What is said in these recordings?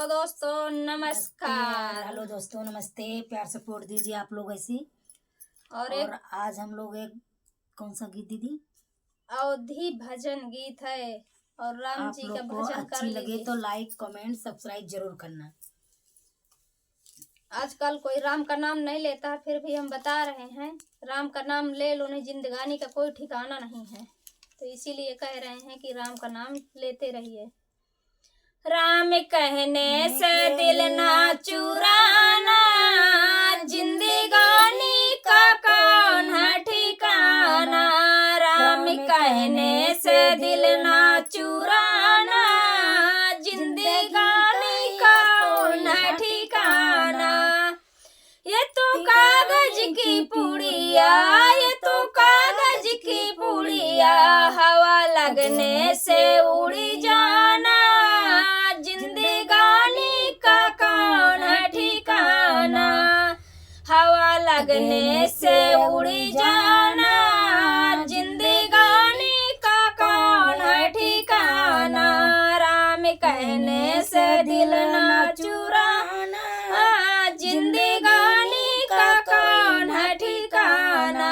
Hello दोस्तों, नमस्कार। Hello दोस्तों, नमस्ते। प्यार सपोर्ट दीजिए आप लोग ऐसी। और आज हम लोग एक कौन सा गीत दीदी? अवधि भजन गीत है और राम आप जी का लोग को भजन कर अच्छी लगे लीजिए। तो लाइक कमेंट सब्सक्राइब जरूर करना। आजकल कोई राम का नाम नहीं लेता, फिर भी हम बता रहे हैं, राम का नाम ले लो, नहीं जिंदगानी का कोई ठिकाना नहीं है। तो इसीलिए कह रहे हैं कि राम का नाम लेते रहिए। राम कहने से दिल ना चुराना, जिंदगानी का कौन है ठिकाना। राम कहने से दिल ना चुराना, जिंदगानी का कौन है ठिकाना। ये तो कागज की पुड़िया, ये तो कागज की पुड़िया, हवा लगने से उड़ी जाना, जिंदगानी का कौन है ठिकाना। हवा लगने से उड़ी जाना, जिंदगानी का कौन है ठिकाना। राम कहने से दिल ना चुराना, जिंदगानी का कौन है ठिकाना।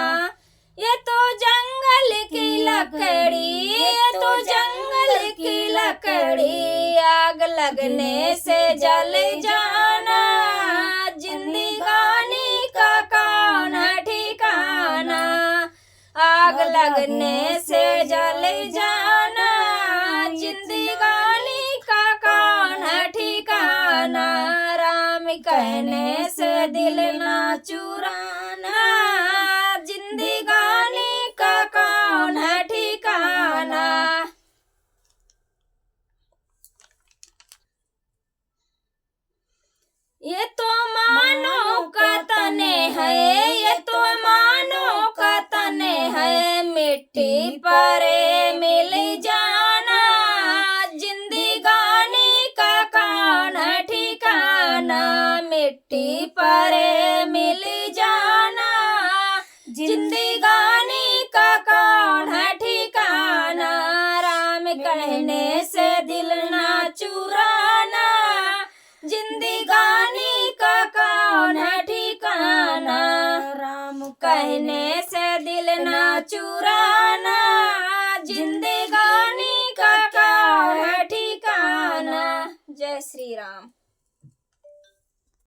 ये तो जंगल की लकड़ी, ये तो जंगल की लकड़ी, आग लगने से जल जाना, जिंदगानी का कौन है ठिकाना। आग लगने से जल जाना, जिंदगानी का कौन है ठिकाना। राम कहने से दिल ना चुराना, जिंदगानी का कौन है ठिकाना। ये तो मानो का तने है, ये तो मानो का तने है, मिट्टी पर मिल जाना, जिंदगानी का कौन है ठिकाना। मिट्टी पर मिल जाना, जिंदगानी का कौन है ठिकाना। राम कहने से दिल ना चुराना, जिंदगानी का कौन है ठिकाना। राम कहने से दिल ना चुराना, जिंदगानी का कौन है ठिकाना। जय श्री राम।